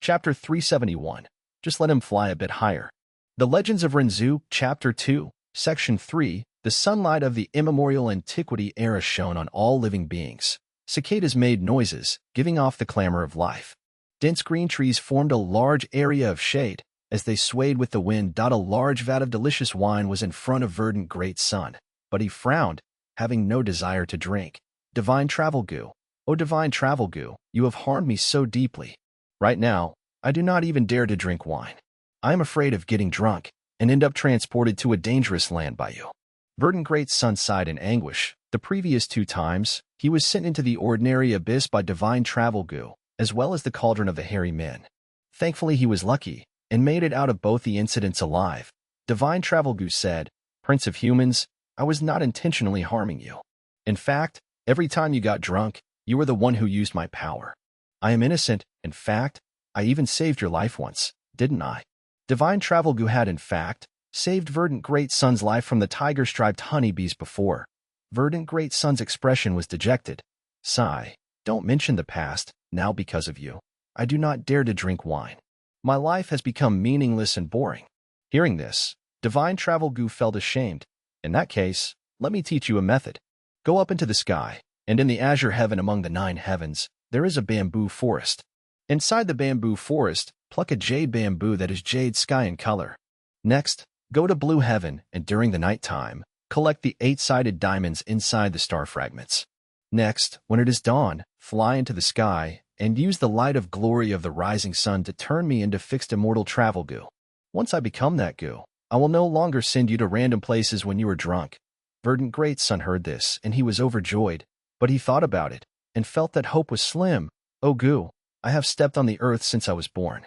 Chapter 371. Just let him fly a bit higher. The Legends of Renzu, Chapter 2, Section 3. The sunlight of the immemorial antiquity era shone on all living beings. Cicadas made noises, giving off the clamor of life. Dense green trees formed a large area of shade. As they swayed with the wind, a large vat of delicious wine was in front of verdant great sun. But he frowned, having no desire to drink. Divine travel goo. O divine travel goo, you have harmed me so deeply. Right now, I do not even dare to drink wine. I am afraid of getting drunk and end up transported to a dangerous land by you. Verdant great sun sighed in anguish. The previous 2 times, he was sent into the ordinary abyss by divine travel goo, as well as the cauldron of the hairy men. Thankfully he was lucky, and made it out of both the incidents alive. Divine travel goo said, Prince of Humans, I was not intentionally harming you. In fact, every time you got drunk, you were the one who used my power. I am innocent. In fact, I even saved your life once, didn't I? Divine travel goo had, in fact, saved Verdant Great Sun's life from the tiger-striped honeybees before. Verdant Great Sun's expression was dejected. Sigh, don't mention the past, now because of you. I do not dare to drink wine. My life has become meaningless and boring. Hearing this, Divine Travel Goo felt ashamed. In that case, let me teach you a method. Go up into the sky, and in the azure heaven among the 9 heavens, there is a bamboo forest. Inside the bamboo forest, pluck a jade bamboo that is jade sky in color. Next, go to blue heaven, and during the night time, collect the 8-sided diamonds inside the star fragments. Next, when it is dawn, fly into the sky, and use the light of glory of the rising sun to turn me into fixed immortal travel goo. Once I become that goo, I will no longer send you to random places when you are drunk. Verdant Great Sun heard this, and he was overjoyed, but he thought about it, and felt that hope was slim. Oh goo, I have stepped on the earth since I was born.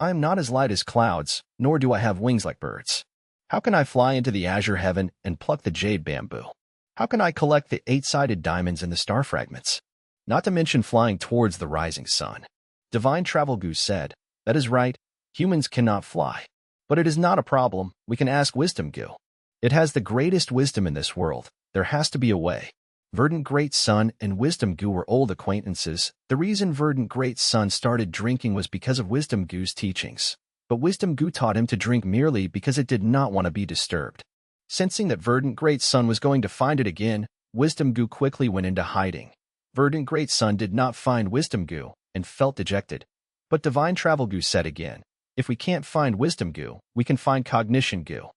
I am not as light as clouds, nor do I have wings like birds. How can I fly into the azure heaven and pluck the jade bamboo? How can I collect the 8-sided diamonds and the star fragments? Not to mention flying towards the rising sun. Divine Travel Goo said, that is right, humans cannot fly. But it is not a problem, we can ask Wisdom Goo. It has the greatest wisdom in this world, there has to be a way. Verdant Great Sun and Wisdom Goo were old acquaintances. The reason Verdant Great Sun started drinking was because of Wisdom Goo's teachings. But Wisdom Goo taught him to drink merely because it did not want to be disturbed. Sensing that Verdant Great Sun was going to find it again, Wisdom Goo quickly went into hiding. Verdant Great Sun did not find Wisdom Goo and felt dejected. But Divine Travel Goo said again, if we can't find Wisdom Goo, we can find Cognition Goo.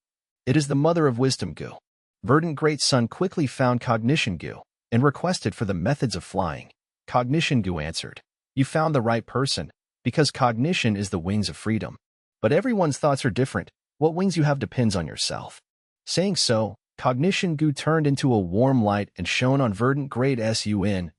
It is the mother of Wisdom Goo. Verdant Great Sun quickly found Cognition Goo and requested for the methods of flying. Cognition Goo answered, you found the right person, because cognition is the wings of freedom. But everyone's thoughts are different. What wings you have depends on yourself. Saying so, Cognition Goo turned into a warm light and shone on Verdant Great Sun.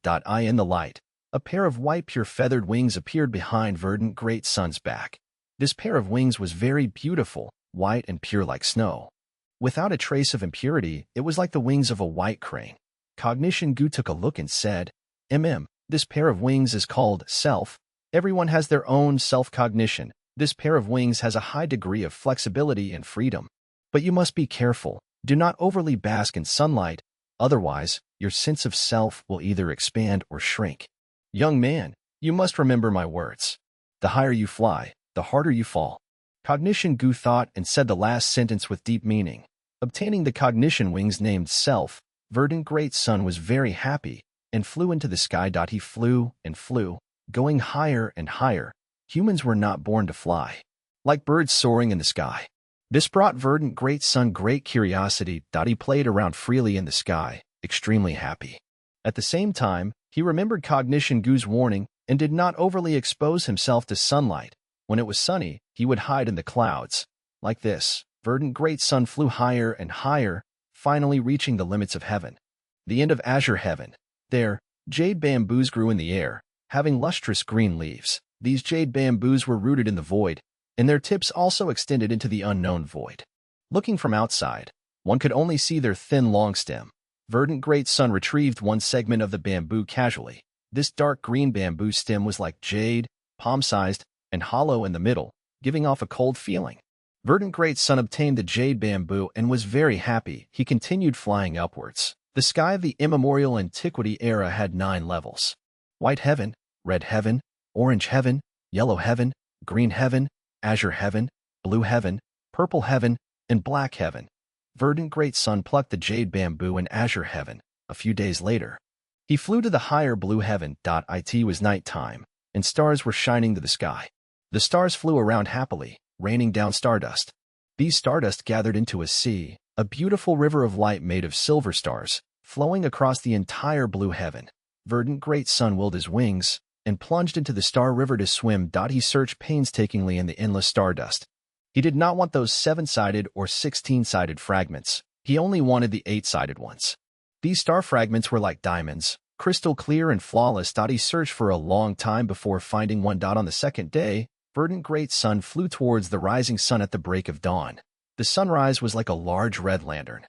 In the light, a pair of white pure feathered wings appeared behind Verdant Great Sun's back. This pair of wings was very beautiful, white and pure like snow. Without a trace of impurity, it was like the wings of a white crane. Cognition Goo took a look and said, this pair of wings is called self. Everyone has their own self-cognition. This pair of wings has a high degree of flexibility and freedom. But you must be careful. Do not overly bask in sunlight, otherwise, your sense of self will either expand or shrink. Young man, you must remember my words. The higher you fly, the harder you fall. Cognition Goo thought and said the last sentence with deep meaning. Obtaining the cognition wings named self, Verdant Great Sun was very happy and flew into the sky. He flew and flew, going higher and higher. Humans were not born to fly. Like birds soaring in the sky. This brought Verdant Great Sun great curiosity. He played around freely in the sky, extremely happy. At the same time, he remembered Cognition Goo's warning and did not overly expose himself to sunlight. When it was sunny, he would hide in the clouds. Like this, Verdant Great Sun flew higher and higher, finally reaching the limits of heaven. The end of azure heaven. There, jade bamboos grew in the air, having lustrous green leaves. These jade bamboos were rooted in the void, and their tips also extended into the unknown void. Looking from outside, one could only see their thin long stem. Verdant Great Sun retrieved one segment of the bamboo casually. This dark green bamboo stem was like jade, palm-sized, and hollow in the middle, giving off a cold feeling. Verdant Great Sun obtained the jade bamboo and was very happy. He continued flying upwards. The sky of the immemorial antiquity era had 9 levels. White heaven, red heaven, orange heaven, yellow heaven, green heaven, azure heaven, blue heaven, purple heaven, and black heaven. Verdant Great Sun plucked the jade bamboo in azure heaven. A few days later, he flew to the higher blue heaven. It was night time, and stars were shining to the sky. The stars flew around happily, raining down stardust. These stardust gathered into a sea, a beautiful river of light made of silver stars, flowing across the entire blue heaven. Verdant Great Sun willed his wings and plunged into the star river to swim. He searched painstakingly in the endless stardust. He did not want those 7-sided or 16-sided fragments. He only wanted the 8-sided ones. These star fragments were like diamonds, crystal clear and flawless. He searched for a long time before finding one. On the second day, Verdant Great Sun flew towards the rising sun at the break of dawn. The sunrise was like a large red lantern,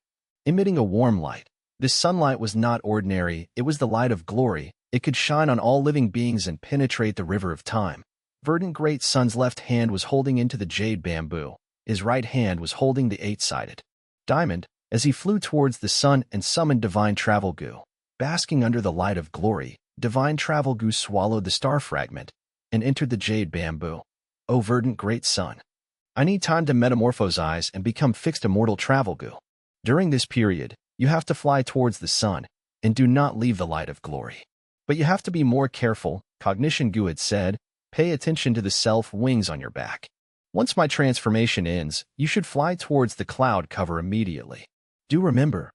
emitting a warm light. This sunlight was not ordinary, it was the light of glory. It could shine on all living beings and penetrate the river of time. Verdant Great Sun's left hand was holding into the jade bamboo. His right hand was holding the 8-sided diamond as he flew towards the sun and summoned divine travel goo. Basking under the light of glory, divine travel goo swallowed the star fragment and entered the jade bamboo. O Verdant Great Sun, I need time to metamorphosize and become fixed immortal travel goo. During this period, you have to fly towards the sun and do not leave the light of glory. But you have to be more careful, Cognition Goo had said. Pay attention to the self-wings on your back. Once my transformation ends, you should fly towards the cloud cover immediately. Do remember.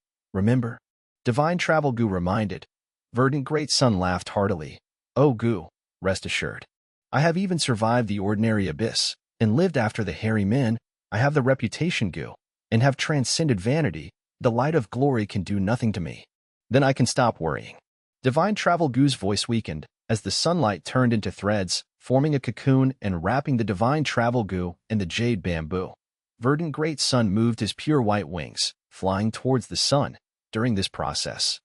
Divine Travel Goo reminded. Verdant Great Sun laughed heartily. Oh Goo, rest assured. I have even survived the ordinary abyss and lived after the hairy men. I have the reputation Goo and have transcended vanity. The light of glory can do nothing to me. Then I can stop worrying. Divine Travel Goo's voice weakened as the sunlight turned into threads, forming a cocoon and wrapping the divine travel goo in the jade bamboo. Verdant Great Sun moved his pure white wings, flying towards the sun. During this process,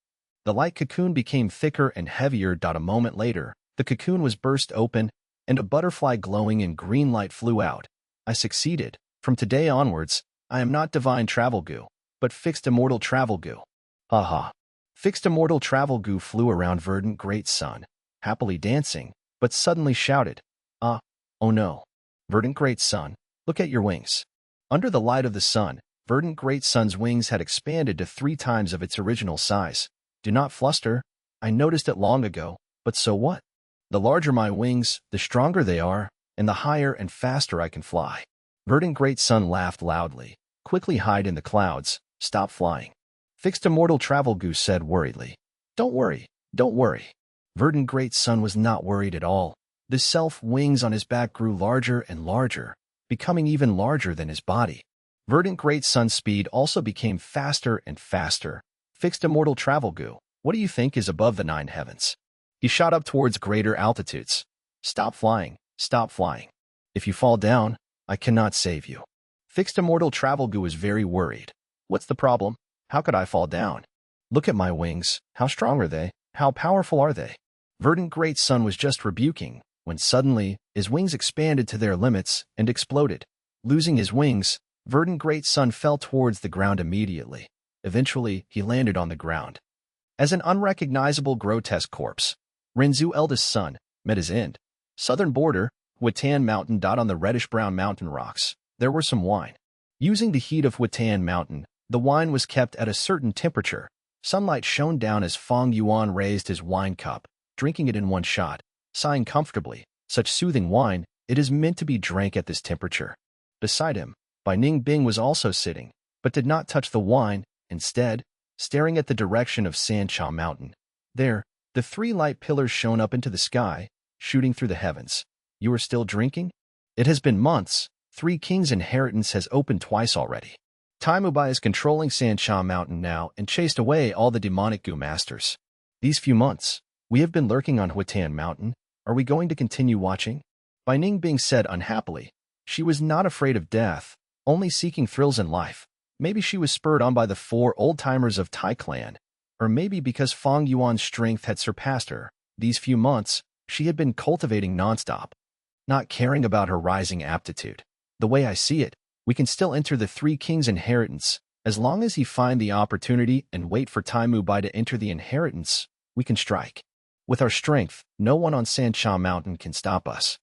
the light cocoon became thicker and heavier. A moment later, the cocoon was burst open, and a butterfly glowing in green light flew out. I succeeded. From today onwards, I am not divine travel goo, but fixed immortal travel goo. Haha. Fixed immortal travel goo flew around Verdant Great Sun, happily dancing, but suddenly shouted, oh no. Verdant Great Sun, look at your wings. Under the light of the sun, Verdant Great Sun's wings had expanded to 3 times of its original size. Do not fluster. I noticed it long ago, but so what? The larger my wings, the stronger they are, and the higher and faster I can fly. Verdant Great Sun laughed loudly. Quickly hide in the clouds. Stop flying. Fixed immortal travel goo said worriedly. Don't worry. Verdant Great Sun was not worried at all. The self-wings on his back grew larger and larger, becoming even larger than his body. Verdant Great Sun's speed also became faster and faster. Fixed immortal travel goo, what do you think is above the 9 heavens? He shot up towards greater altitudes. Stop flying. If you fall down, I cannot save you. Fixed immortal travel goo is very worried. What's the problem? How could I fall down? Look at my wings. How strong are they? How powerful are they? Verdant Great Sun was just rebuking, when suddenly, his wings expanded to their limits and exploded. Losing his wings, Verdant Great Sun fell towards the ground immediately. Eventually, he landed on the ground as an unrecognizable grotesque corpse. Renzu's eldest son met his end. Southern border, Huatan Mountain. On the reddish-brown mountain rocks, there were some wine. Using the heat of Huatan Mountain, the wine was kept at a certain temperature. Sunlight shone down as Fang Yuan raised his wine cup, drinking it in one shot, sighing comfortably. Such soothing wine, it is meant to be drank at this temperature. Beside him, Bai Ningbing was also sitting, but did not touch the wine, instead, staring at the direction of Sancha Mountain. There, the 3 light pillars shone up into the sky, shooting through the heavens. You are still drinking? It has been months. 3 Kings' inheritance has opened twice already. Tai Mubai is controlling Sancha Mountain now and chased away all the demonic goo masters. These few months, we have been lurking on Huatan Mountain. Are we going to continue watching? Bai Ningbing said unhappily. She was not afraid of death, only seeking thrills in life. Maybe she was spurred on by the 4 old-timers of Tai Clan, or maybe because Fang Yuan's strength had surpassed her. These few months, she had been cultivating nonstop, not caring about her rising aptitude. The way I see it, we can still enter the 3 Kings' inheritance. As long as he find the opportunity and wait for Tai Mubai to enter the inheritance, we can strike. With our strength, no one on Sancha Mountain can stop us.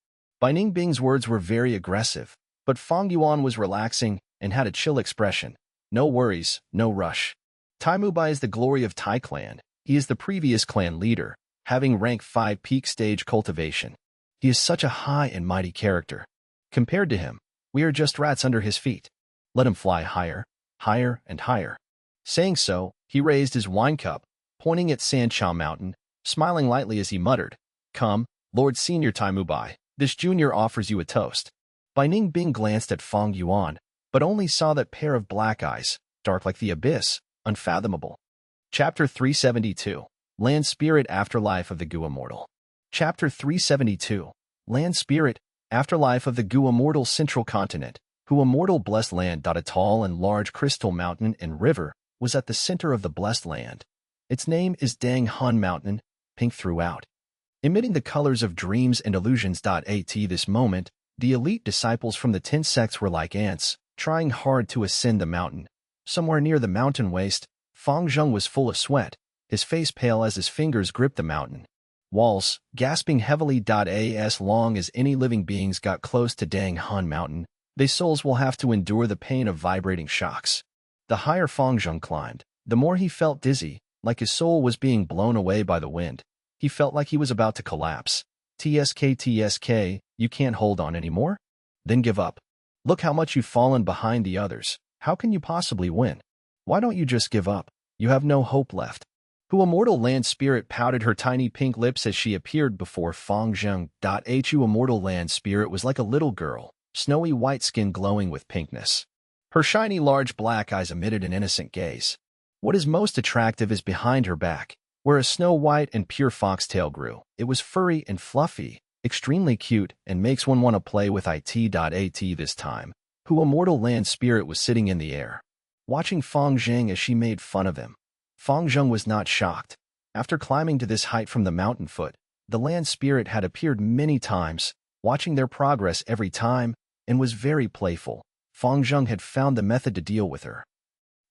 Bai Ningbing's words were very aggressive, but Fang Yuan was relaxing and had a chill expression. No worries, no rush. Tai Mubai is the glory of Tai clan. He is the previous clan leader, having rank 5 peak stage cultivation. He is such a high and mighty character. Compared to him, we are just rats under his feet. Let him fly higher, higher, and higher. Saying so, he raised his wine cup, pointing at Sancha Mountain, smiling lightly as he muttered, "Come, Lord Senior Tai Mubai, this junior offers you a toast." Bai Ningbing glanced at Fang Yuan, but only saw that pair of black eyes, dark like the abyss, unfathomable. Chapter 372, Land Spirit Afterlife of the Gu Immortal. Chapter 372, Land Spirit, Afterlife of the Gu Immortal Central Continent. Gu Immortal Blessed Land. A tall and large crystal mountain and river was at the center of the Blessed Land. Its name is Dang Han Mountain, pink throughout, emitting the colors of dreams and illusions. At this moment, the elite disciples from the 10 sects were like ants, trying hard to ascend the mountain. Somewhere near the mountain waist, Fang Zheng was full of sweat, his face pale as his fingers gripped the mountain walls, gasping heavily. As long as any living beings got close to Dang Han Mountain, their souls will have to endure the pain of vibrating shocks. The higher Fang Zheng climbed, the more he felt dizzy, like his soul was being blown away by the wind. He felt like he was about to collapse. TSK, you can't hold on anymore? Then give up. Look how much you've fallen behind the others. How can you possibly win? Why don't you just give up? You have no hope left. Gu Immortal Land Spirit pouted her tiny pink lips as she appeared before Fang Zheng. Hu Immortal Land Spirit was like a little girl, snowy white skin glowing with pinkness. Her shiny large black eyes emitted an innocent gaze. What is most attractive is behind her back, where a snow-white and pure foxtail grew. It was furry and fluffy, extremely cute, and makes one want to play with it. This time, Gu Immortal Land Spirit was sitting in the air, watching Fang Zheng as she made fun of him. Fang Zheng was not shocked. After climbing to this height from the mountain foot, the Land Spirit had appeared many times, watching their progress every time, and was very playful. Fang Zheng had found the method to deal with her.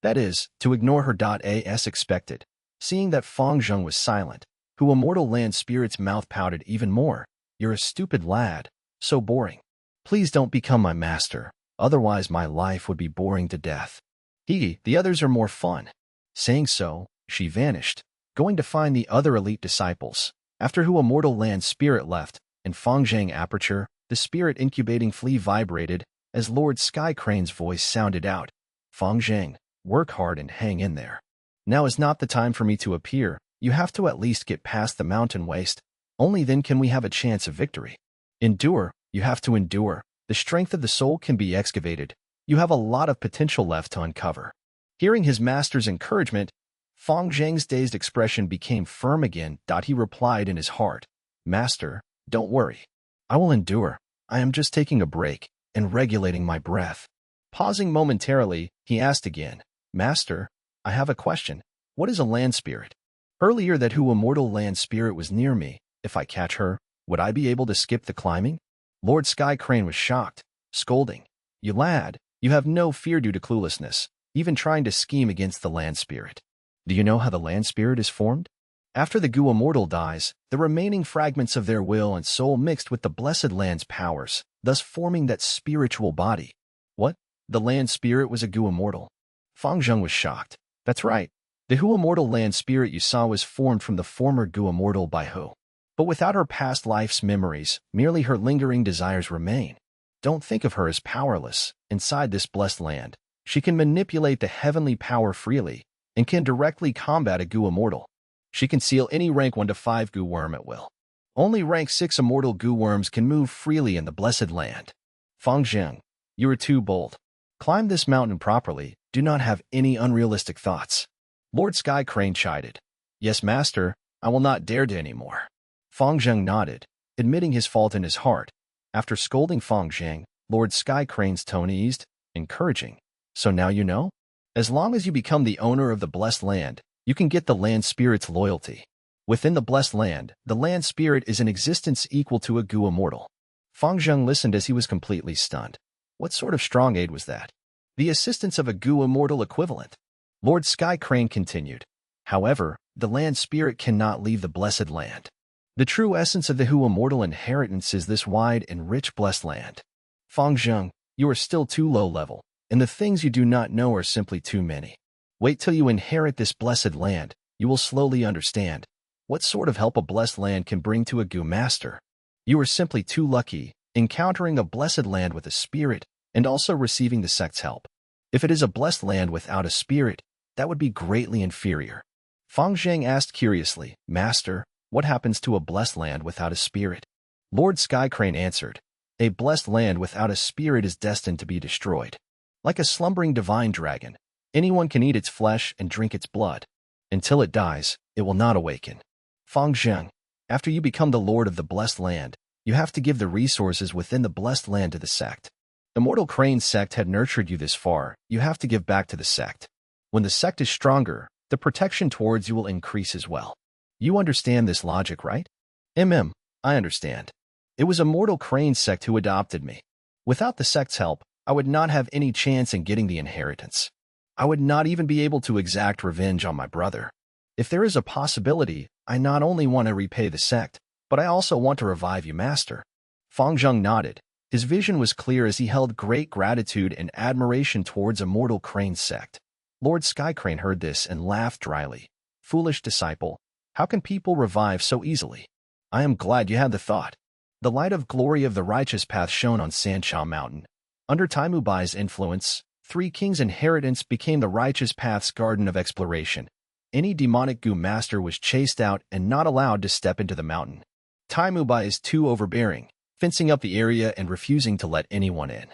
That is, to ignore her. As expected. Seeing that Fang Zheng was silent, Gu Immortal Land Spirit's mouth pouted even more. "You're a stupid lad. So boring. Please don't become my master, otherwise my life would be boring to death. The others are more fun." Saying so, she vanished, going to find the other elite disciples. After Gu Immortal Land Spirit left, and Fang Zheng aperture, the spirit incubating flea vibrated as Lord Sky Crane's voice sounded out. "Fang Zheng, work hard and hang in there. Now is not the time for me to appear. You have to at least get past the mountain waste. Only then can we have a chance of victory. Endure, you have to endure. The strength of the soul can be excavated. You have a lot of potential left to uncover." Hearing his master's encouragement, Fang Zheng's dazed expression became firm again. He replied in his heart, "Master, don't worry. I will endure. I am just taking a break and regulating my breath." Pausing momentarily, he asked again, "Master, I have a question. What is a land spirit?" Earlier that Gu Immortal Land Spirit was near me. If I catch her, would I be able to skip the climbing? Lord Sky Crane was shocked, scolding, "You lad, you have no fear due to cluelessness, even trying to scheme against the land spirit. Do you know how the land spirit is formed? After the Gu Immortal dies, the remaining fragments of their will and soul mixed with the blessed land's powers, thus forming that spiritual body." What? The land spirit was a Gu Immortal? Fang Zheng was shocked. That's right. The Gu Immortal Land Spirit you saw was formed from the former Gu Immortal Bai Hu. But without her past life's memories, merely her lingering desires remain. Don't think of her as powerless. Inside this blessed land, she can manipulate the heavenly power freely and can directly combat a Gu Immortal. She can seal any rank 1 to 5 Gu Worm at will. Only rank 6 Immortal Gu Worms can move freely in the blessed land. Fang Zheng, you are too bold. Climb this mountain properly. Do not have any unrealistic thoughts. Lord Sky Crane chided. Yes, master, I will not dare to any more. Fang Zheng nodded, admitting his fault in his heart. After scolding Fang Zheng, Lord Sky Crane's tone eased, encouraging. So now you know? As long as you become the owner of the blessed land, you can get the land spirit's loyalty. Within the blessed land, the land spirit is an existence equal to a Gu Immortal. Fang Zheng listened as he was completely stunned. What sort of strong aid was that? The assistance of a Gu Immortal equivalent. Lord Sky Crane continued. However, the land spirit cannot leave the blessed land. The true essence of the Hu immortal inheritance is this wide and rich blessed land. Fang Yuan, you are still too low level, and the things you do not know are simply too many. Wait till you inherit this blessed land, you will slowly understand what sort of help a blessed land can bring to a Gu master. You are simply too lucky, encountering a blessed land with a spirit, and also receiving the sect's help. If it is a blessed land without a spirit, that would be greatly inferior. Fang Zhang asked curiously, Master, what happens to a blessed land without a spirit? Lord Skycrane answered, a blessed land without a spirit is destined to be destroyed. Like a slumbering divine dragon, anyone can eat its flesh and drink its blood. Until it dies, it will not awaken. Fang Zhang, after you become the lord of the blessed land, you have to give the resources within the blessed land to the sect. Immortal Crane's sect had nurtured you this far, you have to give back to the sect. When the sect is stronger, the protection towards you will increase as well. You understand this logic, right? I understand. It was Immortal Crane's sect who adopted me. Without the sect's help, I would not have any chance in getting the inheritance. I would not even be able to exact revenge on my brother. If there is a possibility, I not only want to repay the sect, but I also want to revive you, Master. Fang Zhang nodded. His vision was clear as he held great gratitude and admiration towards Immortal Crane's sect. Lord Skycrane heard this and laughed dryly. Foolish disciple, how can people revive so easily? I am glad you had the thought. The light of glory of the righteous path shone on Sancha Mountain. Under Taimubai's influence, Three Kings' inheritance became the righteous path's garden of exploration. Any demonic Gu master was chased out and not allowed to step into the mountain. Taimubai is too overbearing, fencing up the area and refusing to let anyone in.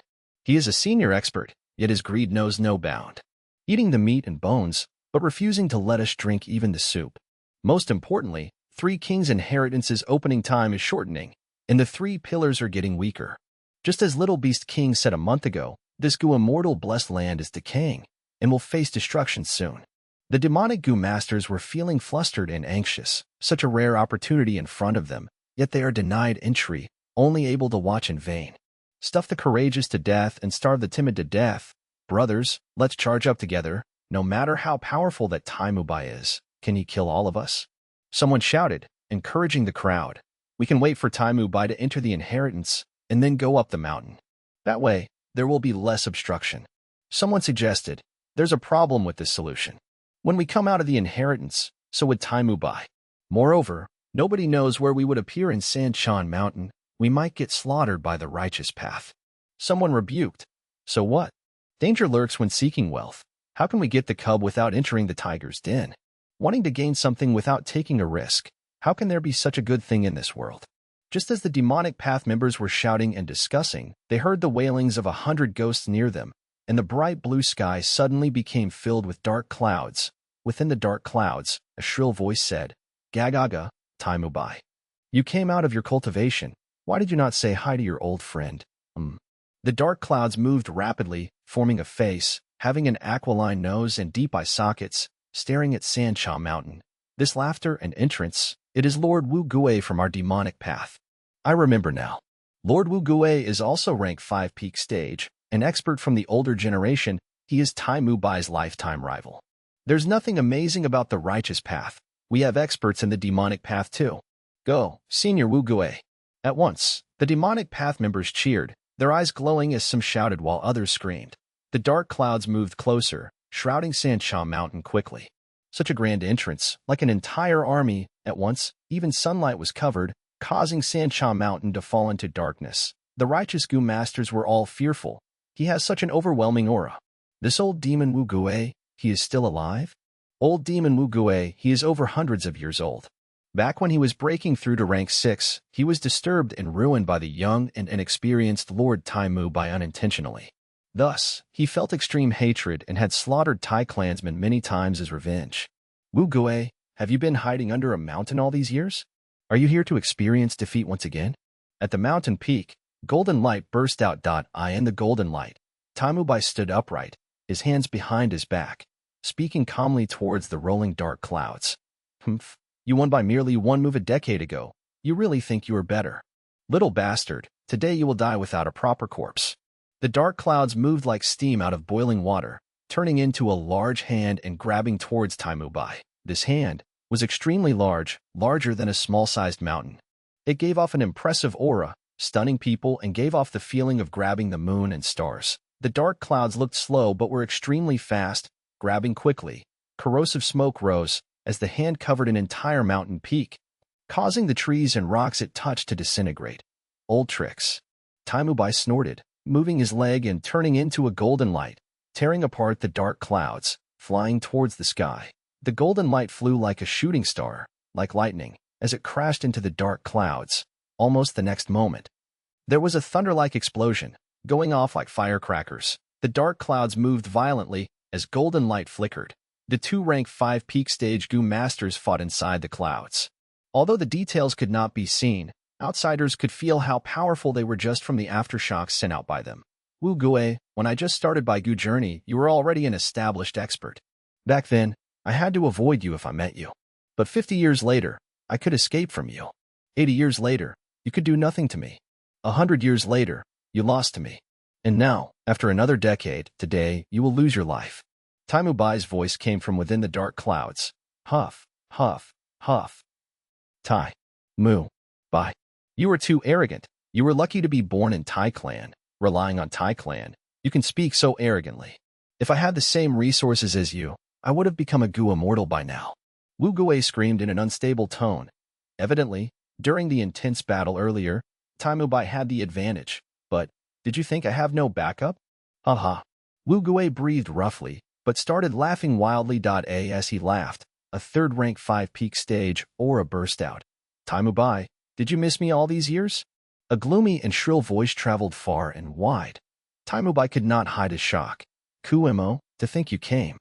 He is a senior expert, yet his greed knows no bound. Eating the meat and bones, but refusing to let us drink even the soup. Most importantly, Three Kings' inheritance's opening time is shortening, and the three pillars are getting weaker. Just as Little Beast King said a month ago, this Gu immortal blessed land is decaying, and will face destruction soon. The demonic Gu masters were feeling flustered and anxious, such a rare opportunity in front of them, yet they are denied entry, only able to watch in vain. Stuff the courageous to death and starve the timid to death. Brothers, let's charge up together. No matter how powerful that Taimubai is, can he kill all of us? Someone shouted, encouraging the crowd. We can wait for Taimubai to enter the inheritance, and then go up the mountain. That way, there will be less obstruction. Someone suggested, there's a problem with this solution. When we come out of the inheritance, so would Taimubai. Moreover, nobody knows where we would appear in Sanchan Mountain. We might get slaughtered by the righteous path. Someone rebuked. So what? Danger lurks when seeking wealth. How can we get the cub without entering the tiger's den? Wanting to gain something without taking a risk. How can there be such a good thing in this world? Just as the demonic path members were shouting and discussing, they heard the wailings of 100 ghosts near them, and the bright blue sky suddenly became filled with dark clouds. Within the dark clouds, a shrill voice said, Gagaga, Taimubai. You came out of your cultivation. Why did you not say hi to your old friend? The dark clouds moved rapidly, forming a face, having an aquiline nose and deep eye sockets, staring at Sancha Mountain. This laughter and entrance, it is Lord Wu Gui from our demonic path. I remember now. Lord Wu Gui is also rank 5 peak stage, an expert from the older generation. He is Taimubai's lifetime rival. There's nothing amazing about the righteous path. We have experts in the demonic path too. Go, Senior Wu Gui. At once, the demonic path members cheered, their eyes glowing as some shouted while others screamed. The dark clouds moved closer, shrouding Sancha Mountain quickly. Such a grand entrance, like an entire army. At once, even sunlight was covered, causing Sancha Mountain to fall into darkness. The righteous Gu masters were all fearful. He has such an overwhelming aura. This old demon Wu Gui, he is still alive? Old demon Wu Gui, he is over hundreds of years old. Back when he was breaking through to rank 6, he was disturbed and ruined by the young and inexperienced Lord Taimubai unintentionally. Thus, he felt extreme hatred and had slaughtered Tai clansmen many times as revenge. Wu Gui, have you been hiding under a mountain all these years? Are you here to experience defeat once again? At the mountain peak, golden light burst out. In the golden light, Taimubai stood upright, his hands behind his back, speaking calmly towards the rolling dark clouds. Humph, you won by merely one move a decade ago. You really think you are better? Little bastard, today you will die without a proper corpse. The dark clouds moved like steam out of boiling water, turning into a large hand and grabbing towards Taimubai. This hand, was extremely large, larger than a small-sized mountain. It gave off an impressive aura, stunning people, and gave off the feeling of grabbing the moon and stars. The dark clouds looked slow but were extremely fast, grabbing quickly. Corrosive smoke rose as the hand covered an entire mountain peak, causing the trees and rocks it touched to disintegrate. Old tricks. Taimubai snorted, moving his leg and turning into a golden light, tearing apart the dark clouds, flying towards the sky. The golden light flew like a shooting star, like lightning, as it crashed into the dark clouds. Almost the next moment, there was a thunder-like explosion, going off like firecrackers. The dark clouds moved violently as golden light flickered. The two rank 5 peak stage Gu masters fought inside the clouds. Although the details could not be seen, outsiders could feel how powerful they were just from the aftershocks sent out by them. Wu Gue, when I just started my Gu journey, you were already an established expert. Back then, I had to avoid you if I met you. But 50 years later, I could escape from you. 80 years later, you could do nothing to me. 100 years later, you lost to me. And now, after another decade, today, you will lose your life. Taimubai's voice came from within the dark clouds. Huff, huff, huff. Tai. Mu. Bai. You are too arrogant. You were lucky to be born in Tai clan. Relying on Tai clan, you can speak so arrogantly. If I had the same resources as you, I would have become a Gu immortal by now. Wu Gue screamed in an unstable tone. Evidently, during the intense battle earlier, Taimubai had the advantage. But, did you think I have no backup? Haha. Wu Gue breathed roughly, but started laughing wildly. As he laughed, a third rank 5 peak stage aura burst out. Taimubai, did you miss me all these years? A gloomy and shrill voice traveled far and wide. Taimubai could not hide his shock. Kuemo, to think you came.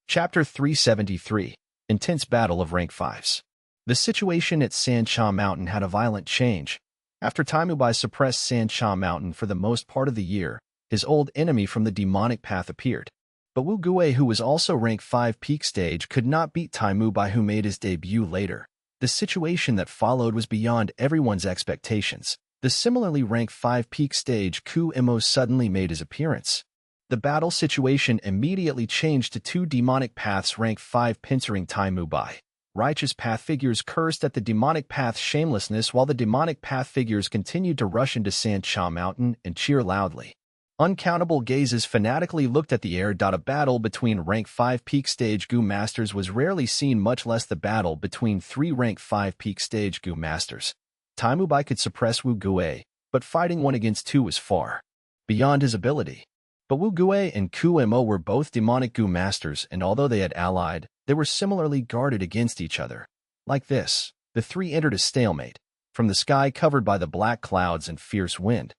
Chapter 373. Intense Battle of Rank 5s. The situation at Sancha Mountain had a violent change. After Taimubai suppressed Sancha Mountain for the most part of the year, his old enemy from the demonic path appeared. But Wu Gue, who was also rank 5 peak stage, could not beat Taimubai, who made his debut later. The situation that followed was beyond everyone's expectations. The similarly ranked 5 peak stage Ku Imo suddenly made his appearance. The battle situation immediately changed to two demonic paths rank 5 pincering Taimubai. Righteous path figures cursed at the demonic path's shamelessness, while the demonic path figures continued to rush into Sancha Mountain and cheer loudly. Uncountable gazes fanatically looked at the air. A battle between rank 5 peak stage Gu masters was rarely seen, much less the battle between 3 rank 5 peak stage Gu masters. Taimubai could suppress Wu Gue, but fighting 1 against 2 was far beyond his ability. But Wu Gue and Ku Mo were both demonic Gu masters, and although they had allied, they were similarly guarded against each other. Like this, the three entered a stalemate. From the sky covered by the black clouds and fierce wind,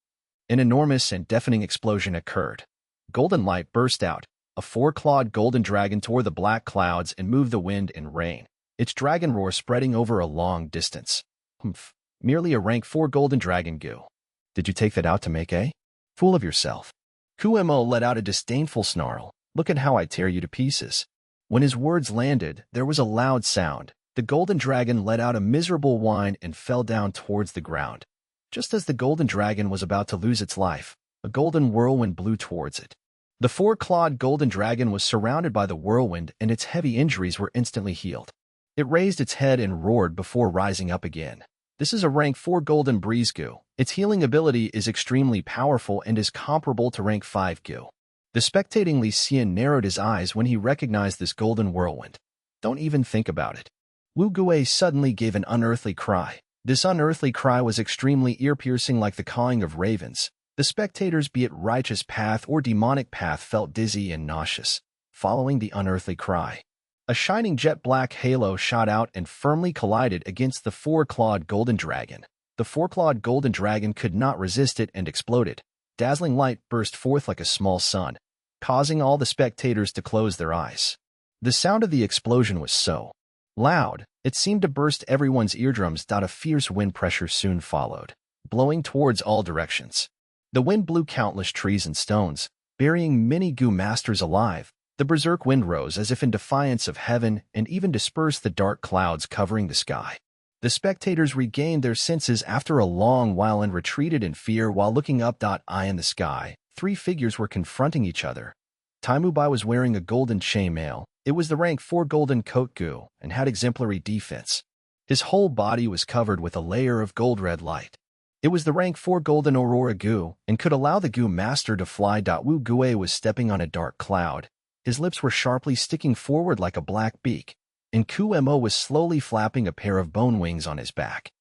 an enormous and deafening explosion occurred. Golden light burst out. A 4-clawed golden dragon tore the black clouds and moved the wind and rain, its dragon roar spreading over a long distance. Humph. Merely a rank 4 golden dragon Gu. Did you take that out to make a fool of yourself? Kuemo let out a disdainful snarl. Look at how I tear you to pieces. When his words landed, there was a loud sound. The golden dragon let out a miserable whine and fell down towards the ground. Just as the golden dragon was about to lose its life, a golden whirlwind blew towards it. The 4-clawed golden dragon was surrounded by the whirlwind, and its heavy injuries were instantly healed. It raised its head and roared before rising up again. This is a rank 4 golden breeze Gu. Its healing ability is extremely powerful and is comparable to rank 5 Gu. The spectating Li Xian narrowed his eyes when he recognized this golden whirlwind. Don't even think about it. Wu Gue suddenly gave an unearthly cry. This unearthly cry was extremely ear-piercing, like the cawing of ravens. The spectators, be it righteous path or demonic path, felt dizzy and nauseous. Following the unearthly cry, a shining jet-black halo shot out and firmly collided against the 4-clawed golden dragon. The 4-clawed golden dragon could not resist it and exploded. Dazzling light burst forth like a small sun, causing all the spectators to close their eyes. The sound of the explosion was so loud, it seemed to burst everyone's eardrums. A fierce wind pressure soon followed, blowing towards all directions. The wind blew countless trees and stones, burying many Gu masters alive. The berserk wind rose as if in defiance of heaven and even dispersed the dark clouds covering the sky. The spectators regained their senses after a long while and retreated in fear while looking up. Eye in the sky, 3 figures were confronting each other. Taimubai was wearing a golden chainmail, It was the rank 4 golden coat Gu and had exemplary defense. His whole body was covered with a layer of gold-red light. It was the rank 4 golden aurora Gu and could allow the Gu master to fly. Wu Gue was stepping on a dark cloud. His lips were sharply sticking forward like a black beak, and Ku Mo was slowly flapping a pair of bone wings on his back.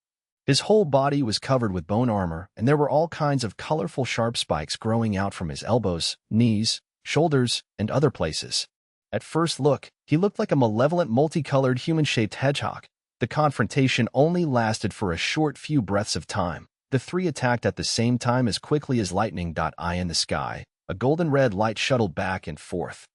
His whole body was covered with bone armor, and there were all kinds of colorful sharp spikes growing out from his elbows, knees, shoulders, and other places. At first look, he looked like a malevolent multicolored human-shaped hedgehog. The confrontation only lasted for a short few breaths of time. The three attacked at the same time as quickly as lightning. Eye in the sky, a golden red light shuttled back and forth,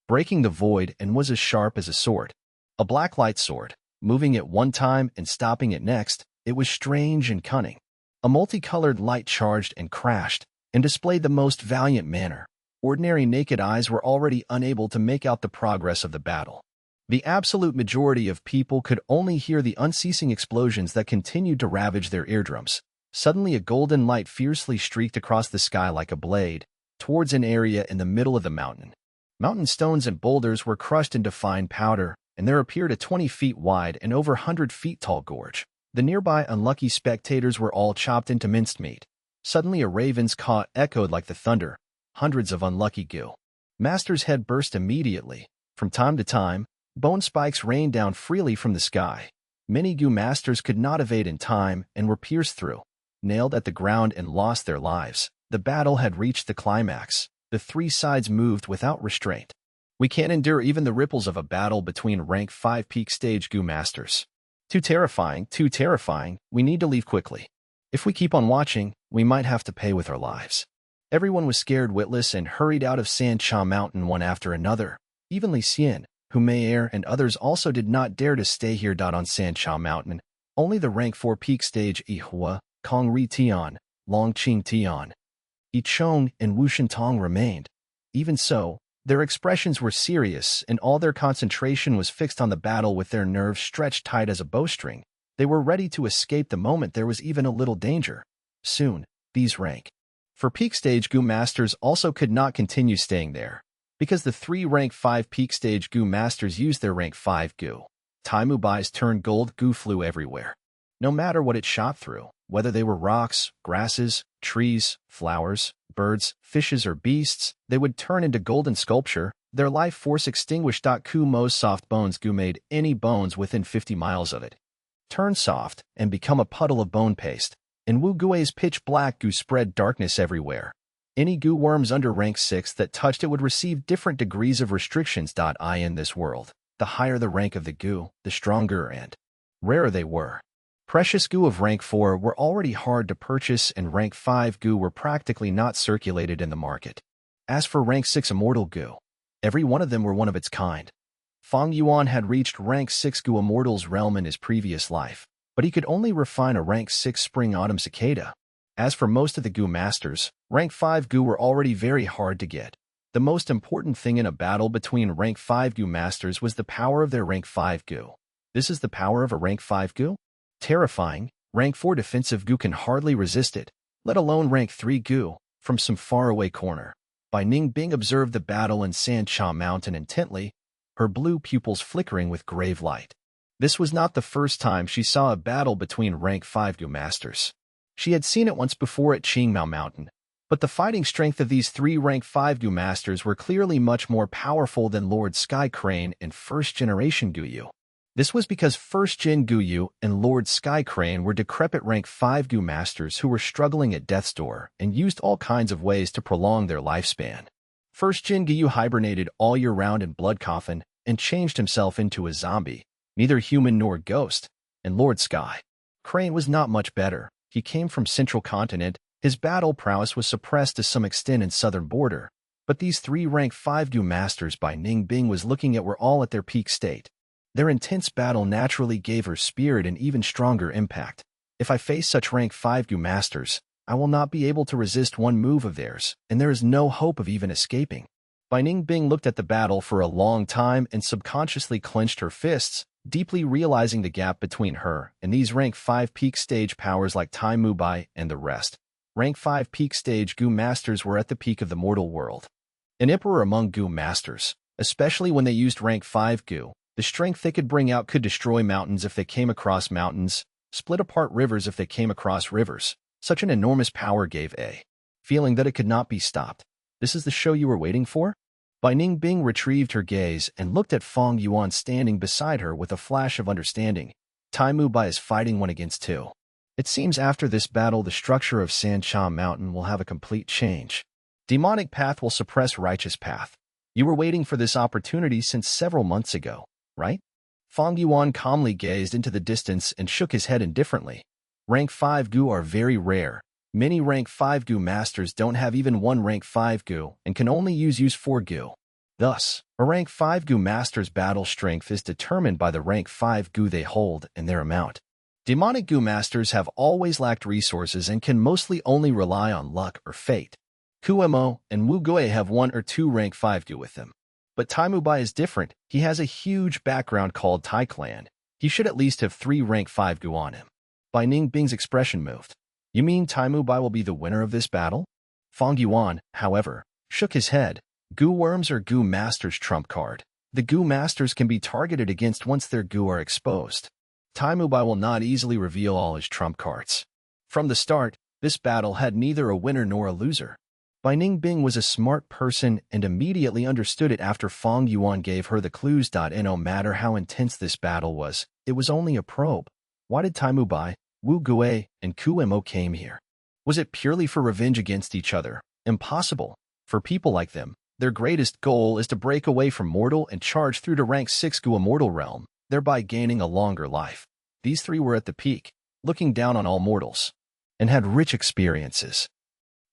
breaking the void, and was as sharp as a sword. A black light sword, moving at one time and stopping at next. It was strange and cunning. A multicolored light charged and crashed, and displayed the most valiant manner. Ordinary naked eyes were already unable to make out the progress of the battle. The absolute majority of people could only hear the unceasing explosions that continued to ravage their eardrums. Suddenly a golden light fiercely streaked across the sky like a blade, towards an area in the middle of the mountain. Mountain stones and boulders were crushed into fine powder, and there appeared a 20 feet wide and over 100 feet tall gorge. The nearby unlucky spectators were all chopped into minced meat. Suddenly a raven's caw echoed like the thunder. Hundreds of unlucky Gu Master's head burst immediately. From time to time, bone spikes rained down freely from the sky. Many Gu Masters could not evade in time and were pierced through, nailed at the ground, and lost their lives. The battle had reached the climax. The three sides moved without restraint. We can't endure even the ripples of a battle between rank 5 peak stage Gu Masters. Too terrifying, too terrifying. We need to leave quickly. If we keep on watching, we might have to pay with our lives. Everyone was scared witless and hurried out of San Cha Mountain one after another. Even Li Xian, Humayer, and others also did not dare to stay here. On San Cha Mountain, only the rank 4 peak stage Ihua, Kong Ri Tian, Long Qing Tian, Yi Chong, and Wu Shintong remained. Even so, their expressions were serious, and all their concentration was fixed on the battle. With their nerves stretched tight as a bowstring, they were ready to escape the moment there was even a little danger. Soon, these rank 4 peak stage Gu Masters also could not continue staying there, because the three rank 5 peak stage Gu Masters used their rank 5 Gu. Taimu Bai's turned gold Gu flew everywhere. No matter what it shot through, whether they were rocks, grasses, trees, flowers, birds, fishes, or beasts, they would turn into golden sculpture. Their life force extinguished. Ku Mo's soft bones Gu made any bones within 50 miles of it turn soft and become a puddle of bone paste, and Wu Gui's pitch black Gu spread darkness everywhere. Any Gu worms under rank 6 that touched it would receive different degrees of restrictions. In this world, the higher the rank of the Gu, the stronger and rarer they were. Precious Gu of rank 4 were already hard to purchase, and rank 5 Gu were practically not circulated in the market. As for rank 6 immortal Gu, every one of them were one of its kind. Fang Yuan had reached rank 6 Gu immortal's realm in his previous life, but he could only refine a rank 6 spring autumn cicada. As for most of the Gu Masters, rank 5 Gu were already very hard to get. The most important thing in a battle between rank 5 Gu Masters was the power of their rank 5 Gu. This is the power of a rank 5 Gu? Terrifying. Rank 4 defensive Gu can hardly resist it, let alone rank 3 Gu, from some faraway corner. Bai Ningbing observed the battle in San Cha Mountain intently, her blue pupils flickering with grave light. This was not the first time she saw a battle between rank 5 Gu Masters. She had seen it once before at Qingmao Mountain, but the fighting strength of these three rank 5 Gu Masters were clearly much more powerful than Lord Sky Crane and First Generation Guyu. This was because First Gen Guyu and Lord Sky Crane were decrepit rank 5 Gu Masters who were struggling at death's door and used all kinds of ways to prolong their lifespan. First Gen Guyu hibernated all year round in Blood Coffin and changed himself into a zombie, neither human nor ghost, and Lord Sky Crane was not much better. He came from Central Continent. His battle prowess was suppressed to some extent in Southern Border, but these three rank 5 Gu Masters Bai Ningbing was looking at were all at their peak state. Their intense battle naturally gave her spirit an even stronger impact. If I face such rank 5 Gu Masters, I will not be able to resist one move of theirs, and there is no hope of even escaping. Bai Ningbing looked at the battle for a long time and subconsciously clenched her fists, deeply realizing the gap between her and these rank 5 peak stage powers like Tai Mubai and the rest. Rank 5 peak stage Gu Masters were at the peak of the mortal world. An emperor among Gu Masters, especially when they used rank 5 goo. The strength they could bring out could destroy mountains if they came across mountains, split apart rivers if they came across rivers. Such an enormous power gave a feeling that it could not be stopped. This is the show you were waiting for? Bai Ningbing retrieved her gaze and looked at Fang Yuan standing beside her with a flash of understanding. Taimu Bai is fighting 1 against 2. It seems after this battle the structure of Sancha Mountain will have a complete change. Demonic path will suppress righteous path. You were waiting for this opportunity since several months ago, right? Fang Yuan calmly gazed into the distance and shook his head indifferently. Rank 5 goo are very rare. Many rank 5 goo masters don't have even one rank 5 goo and can only use 4 goo. Thus, a rank 5 goo master's battle strength is determined by the rank 5 goo they hold and their amount. Demonic goo masters have always lacked resources and can mostly only rely on luck or fate. Kuemo and Wu Gui have 1 or 2 rank 5 goo with them. But Taimu Bai is different. He has a huge background called Tai Clan. He should at least have 3 rank 5 goo on him. Bai Ningbing's expression moved. You mean Taimu Bai will be the winner of this battle? Fang Yuan, however, shook his head. Goo worms are goo masters' trump card. The goo masters can be targeted against once their goo are exposed. Taimu Bai will not easily reveal all his trump cards. From the start, this battle had neither a winner nor a loser. Bai Ningbing was a smart person and immediately understood it after Fang Yuan gave her the clues. No matter how intense this battle was, it was only a probe. Why did Taimu Bai, Wu Gui, and Kuemo came here? Was it purely for revenge against each other? Impossible. For people like them, their greatest goal is to break away from mortal and charge through to rank 6 goo immortal realm, thereby gaining a longer life. These 3 were at the peak, looking down on all mortals, and had rich experiences.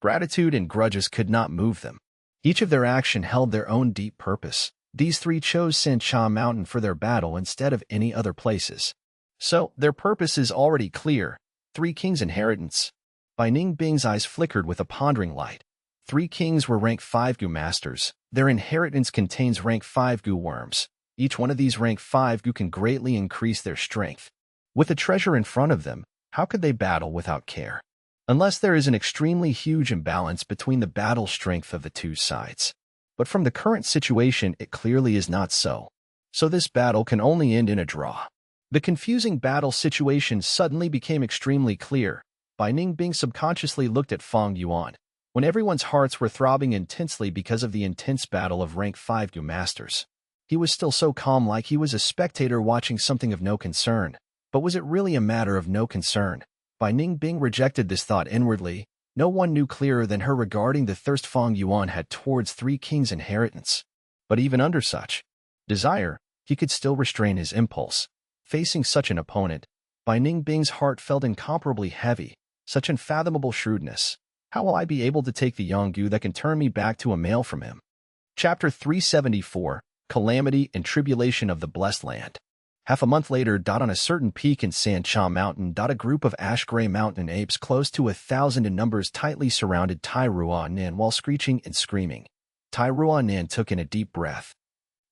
Gratitude and grudges could not move them. Each of their action held their own deep purpose. These 3 chose Sancha Mountain for their battle instead of any other places. So, their purpose is already clear. 3 kings' inheritance. Bai Ningbing's eyes flickered with a pondering light. 3 kings were rank 5 goo masters. Their inheritance contains rank 5 goo worms. Each one of these rank 5 goo can greatly increase their strength. With the treasure in front of them, how could they battle without care? Unless there is an extremely huge imbalance between the battle strength of the 2 sides. But from the current situation, it clearly is not so. So this battle can only end in a draw. The confusing battle situation suddenly became extremely clear. Bai Ningbing subconsciously looked at Fang Yuan. When everyone's hearts were throbbing intensely because of the intense battle of rank 5 goo masters, he was still so calm, like he was a spectator watching something of no concern. But was it really a matter of no concern? Bai Ningbing rejected this thought inwardly. No one knew clearer than her regarding the thirst Fang Yuan had towards 3 kings' inheritance. But even under such desire, he could still restrain his impulse. Facing such an opponent, Bai Ningbing's heart felt incomparably heavy. Such unfathomable shrewdness. How will I be able to take the Yonggu that can turn me back to a male from him? Chapter 374, Calamity and Tribulation of the Blessed Land. Half a month later, on a certain peak in Sancha Mountain, a group of ash-gray mountain apes close to 1,000 in numbers tightly surrounded Tai Ruan while screeching and screaming. Tai Ruan took in a deep breath.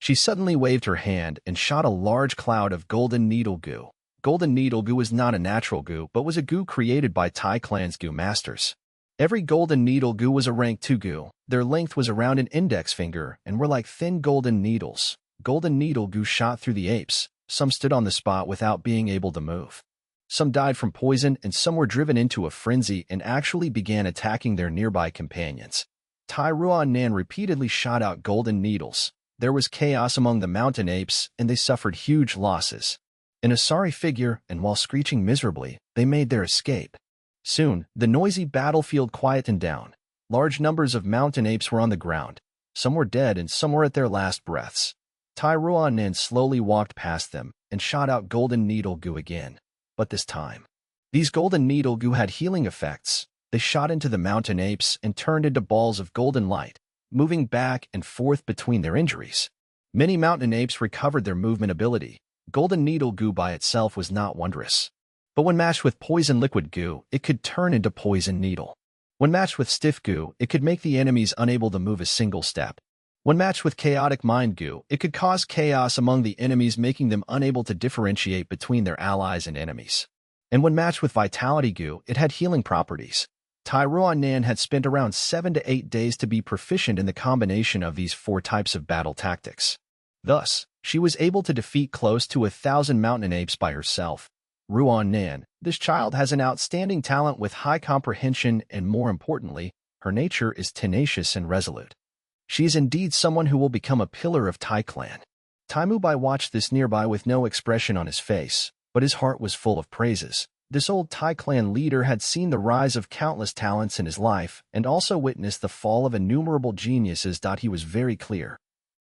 She suddenly waved her hand and shot a large cloud of golden needle goo. Golden needle goo was not a natural goo, but was a goo created by Tai Clan's goo masters. Every golden needle goo was a rank 2 goo. Their length was around an index finger and were like thin golden needles. Golden needle goo shot through the apes. Some stood on the spot without being able to move. Some died from poison and some were driven into a frenzy and actually began attacking their nearby companions. Tai Ruan repeatedly shot out golden needles. There was chaos among the mountain apes and they suffered huge losses. In a sorry figure and while screeching miserably, they made their escape. Soon, the noisy battlefield quietened down. Large numbers of mountain apes were on the ground. Some were dead and some were at their last breaths. Tai Ruan slowly walked past them and shot out golden needle goo again. But this time, these golden needle goo had healing effects. They shot into the mountain apes and turned into balls of golden light, moving back and forth between their injuries. Many mountain apes recovered their movement ability. Golden needle goo by itself was not wondrous. But when matched with poison liquid goo, it could turn into poison needle. When matched with stiff goo, it could make the enemies unable to move a single step. When matched with chaotic mind goo, it could cause chaos among the enemies, making them unable to differentiate between their allies and enemies. And when matched with vitality goo, it had healing properties. Tai Ruan had spent around 7 to 8 days to be proficient in the combination of these 4 types of battle tactics. Thus, she was able to defeat close to 1,000 mountain apes by herself. Ruan, this child has an outstanding talent with high comprehension and, more importantly, her nature is tenacious and resolute. She is indeed someone who will become a pillar of Tai clan. Tai Mubai watched this nearby with no expression on his face, but his heart was full of praises. This old Tai clan leader had seen the rise of countless talents in his life and also witnessed the fall of innumerable geniuses. He was very clear.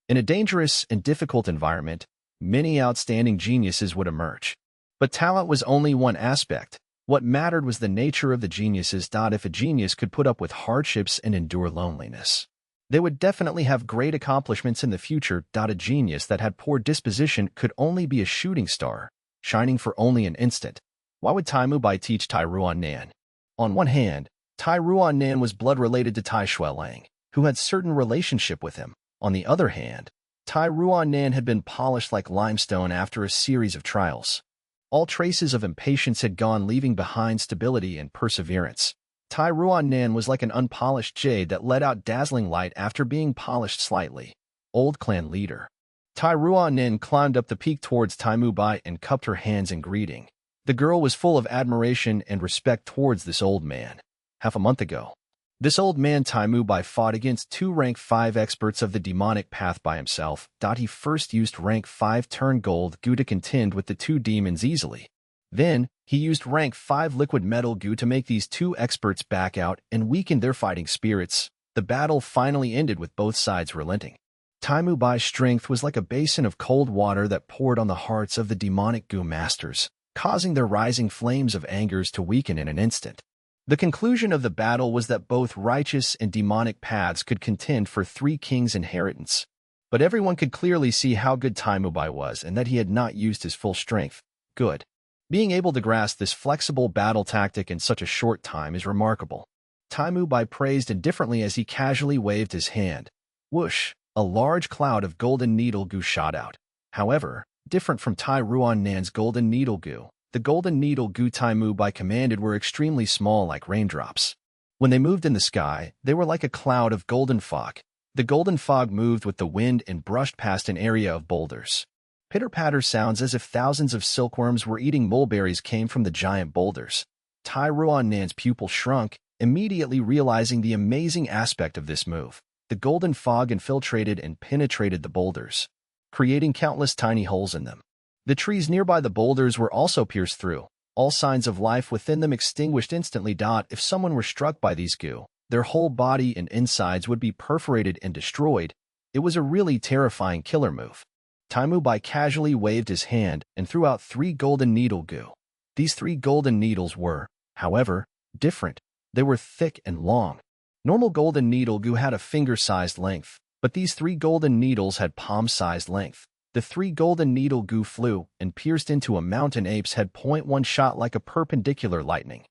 In a dangerous and difficult environment, many outstanding geniuses would emerge. But talent was only one aspect. What mattered was the nature of the geniuses. If a genius could put up with hardships and endure loneliness, they would definitely have great accomplishments in the future. A genius that had poor disposition could only be a shooting star, shining for only an instant. Why would Tai Mubai teach Tai Ruan? On one hand, Tai Ruan was blood-related to Tai Shuelang, who had certain relationship with him. On the other hand, Tai Ruan had been polished like limestone after a series of trials. All traces of impatience had gone, leaving behind stability and perseverance. Tai Ruan was like an unpolished jade that let out dazzling light after being polished slightly. Old clan leader. Tai Ruan climbed up the peak towards Tai Mubai and cupped her hands in greeting. The girl was full of admiration and respect towards this old man. Half a month ago, this old man Tai Mubai fought against 2 rank 5 experts of the demonic path by himself. He first used rank 5 turn gold goo to contend with the 2 demons easily. Then, he used rank 5 liquid metal goo to make these 2 experts back out and weaken their fighting spirits. The battle finally ended with both sides relenting. Tai Mubai's strength was like a basin of cold water that poured on the hearts of the demonic goo masters, causing their rising flames of angers to weaken in an instant. The conclusion of the battle was that both righteous and demonic paths could contend for 3 kings' inheritance. But everyone could clearly see how good Tai Mubai was and that he had not used his full strength. Good. Being able to grasp this flexible battle tactic in such a short time is remarkable. Tai Mubai praised indifferently as he casually waved his hand. Whoosh! A large cloud of golden needle goo shot out. However, different from Tai Ruan's golden needle goo, the golden needle goo Tai Mubai commanded were extremely small, like raindrops. When they moved in the sky, they were like a cloud of golden fog. The golden fog moved with the wind and brushed past an area of boulders. Pitter-patter sounds as if thousands of silkworms were eating mulberries came from the giant boulders. Tai Ruan's pupil shrunk, immediately realizing the amazing aspect of this move. The golden fog infiltrated and penetrated the boulders, creating countless tiny holes in them. The trees nearby the boulders were also pierced through, all signs of life within them extinguished instantly. If someone were struck by these goo, their whole body and insides would be perforated and destroyed. It was a really terrifying killer move. Tai Mubai casually waved his hand and threw out 3 golden needle goo. These 3 golden needles were, however, different. They were thick and long. Normal golden needle goo had a finger-sized length, but these 3 golden needles had palm-sized length. The 3 golden needle goo flew and pierced into a mountain ape's head. One shot like a perpendicular lightning,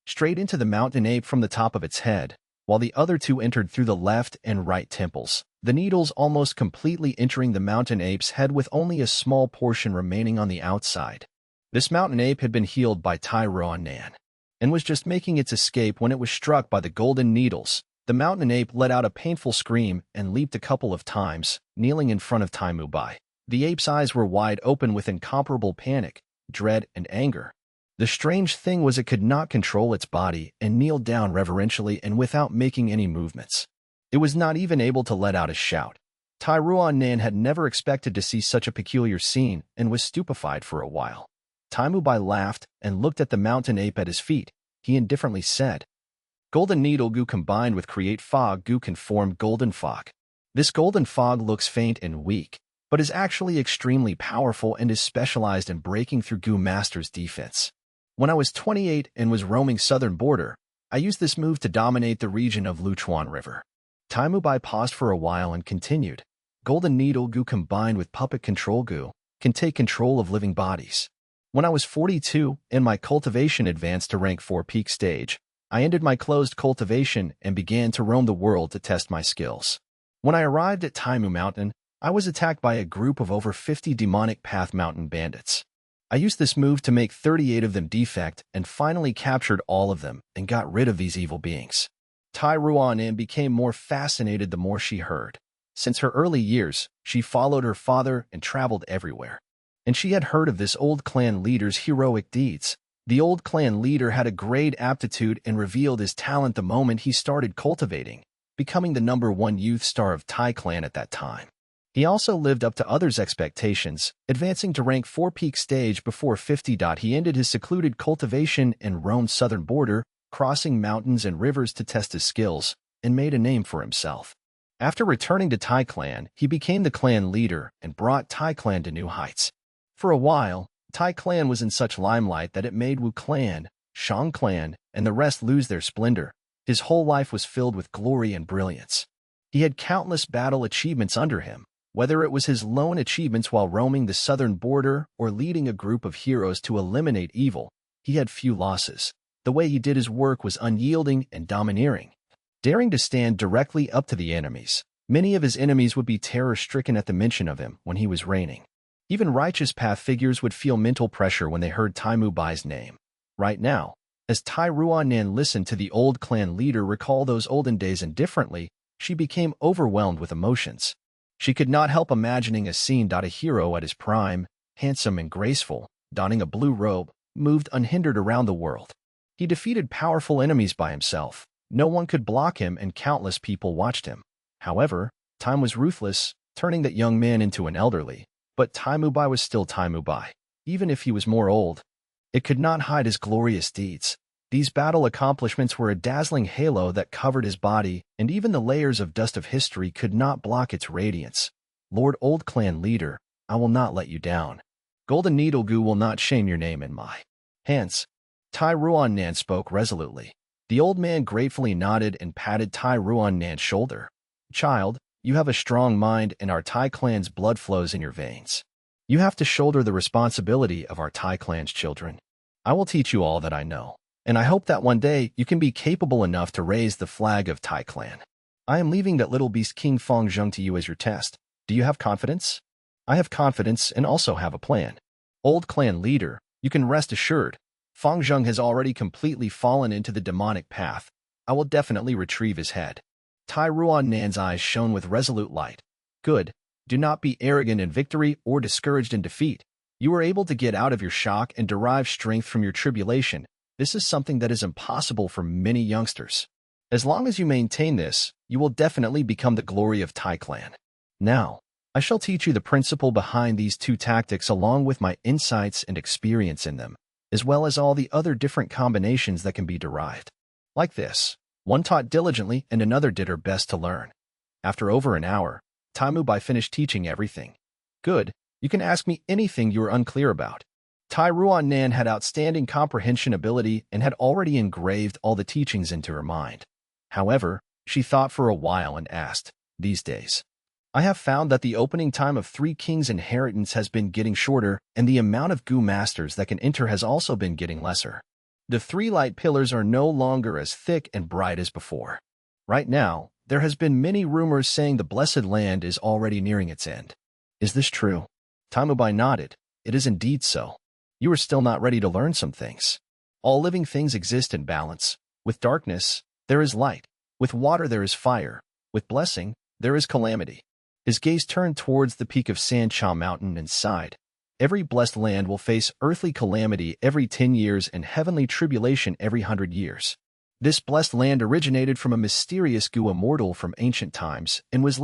straight into the mountain ape from the top of its head, while the other 2 entered through the left and right temples, the needles almost completely entering the mountain ape's head with only a small portion remaining on the outside. This mountain ape had been healed by Tai Ruan and was just making its escape when it was struck by the golden needles. The mountain ape let out a painful scream and leaped a couple of times, kneeling in front of Tai Mubai. The ape's eyes were wide open with incomparable panic, dread, and anger. The strange thing was it could not control its body and kneeled down reverentially and without making any movements. It was not even able to let out a shout. Tai Ruan had never expected to see such a peculiar scene and was stupefied for a while. Tai Mubai laughed and looked at the mountain ape at his feet. He indifferently said, Golden needle goo combined with create fog goo can form golden fog. This golden fog looks faint and weak, but is actually extremely powerful and is specialized in breaking through goo master's defense. When I was 28 and was roaming southern border, I used this move to dominate the region of Luchuan River. Tai Mubai paused for a while and continued. Golden needle goo combined with puppet control goo can take control of living bodies. When I was 42 and my cultivation advanced to rank 4 peak stage, I ended my closed cultivation and began to roam the world to test my skills. When I arrived at Taimu Mountain, I was attacked by a group of over 50 demonic path mountain bandits. I used this move to make 38 of them defect and finally captured all of them and got rid of these evil beings. Tai Ruanan became more fascinated the more she heard. Since her early years, she followed her father and traveled everywhere. And she had heard of this old clan leader's heroic deeds. The old clan leader had a great aptitude and revealed his talent the moment he started cultivating, becoming the #1 youth star of Tai clan at that time. He also lived up to others' expectations, advancing to rank 4 peak stage before 50. He ended his secluded cultivation and roamed southern border, crossing mountains and rivers to test his skills, and made a name for himself. After returning to Tai clan, he became the clan leader and brought Tai clan to new heights. For a while, Tai clan was in such limelight that it made Wu clan, Shang clan, and the rest lose their splendor. His whole life was filled with glory and brilliance. He had countless battle achievements under him, whether it was his lone achievements while roaming the southern border or leading a group of heroes to eliminate evil. He had few losses. The way he did his work was unyielding and domineering, daring to stand directly up to the enemies. Many of his enemies would be terror-stricken at the mention of him when he was reigning. Even righteous path figures would feel mental pressure when they heard Tai Mu Bai's name. Right now, as Tai Ruanan listened to the old clan leader recall those olden days indifferently, she became overwhelmed with emotions. She could not help imagining a scene. A hero at his prime, handsome and graceful, donning a blue robe, moved unhindered around the world. He defeated powerful enemies by himself. No one could block him and countless people watched him. However, time was ruthless, turning that young man into an elderly. But Tai Mu Bai was still Tai Mu Bai, even if he was more old. It could not hide his glorious deeds. These battle accomplishments were a dazzling halo that covered his body, and even the layers of dust of history could not block its radiance. Lord Old Clan Leader, I will not let you down. Golden Needle Goo will not shame your name in my hands. Tai Ruanan spoke resolutely. The old man gratefully nodded and patted Tai Ruanan's shoulder. Child, you have a strong mind and our Tai clan's blood flows in your veins. You have to shoulder the responsibility of our Tai clan's children. I will teach you all that I know, and I hope that one day you can be capable enough to raise the flag of Tai clan. I am leaving that little beast King Feng Zheng to you as your test. Do you have confidence? I have confidence and also have a plan. Old clan leader, you can rest assured. Feng Zheng has already completely fallen into the demonic path. I will definitely retrieve his head. Tai Ruanan's eyes shone with resolute light. Good. Do not be arrogant in victory or discouraged in defeat. You are able to get out of your shock and derive strength from your tribulation. This is something that is impossible for many youngsters. As long as you maintain this, you will definitely become the glory of Tai clan. Now, I shall teach you the principle behind these two tactics along with my insights and experience in them, as well as all the other different combinations that can be derived. Like this. One taught diligently and another did her best to learn. After over an hour, Tai Mu Bai finished teaching everything. Good, you can ask me anything you are unclear about. Tai Ruanan had outstanding comprehension ability and had already engraved all the teachings into her mind. However, she thought for a while and asked, these days, I have found that the opening time of 3 Kings' inheritance has been getting shorter and the amount of Gu masters that can enter has also been getting lesser. The 3 light pillars are no longer as thick and bright as before. Right now, there has been many rumors saying the Blessed Land is already nearing its end. Is this true? Tai Mu Bai nodded. It is indeed so. You are still not ready to learn some things. All living things exist in balance. With darkness, there is light. With water, there is fire. With blessing, there is calamity. His gaze turned towards the peak of San Cha Mountain and sighed. Every blessed land will face earthly calamity every 10 years and heavenly tribulation every 100 years. This blessed land originated from a mysterious Gu immortal from ancient times and was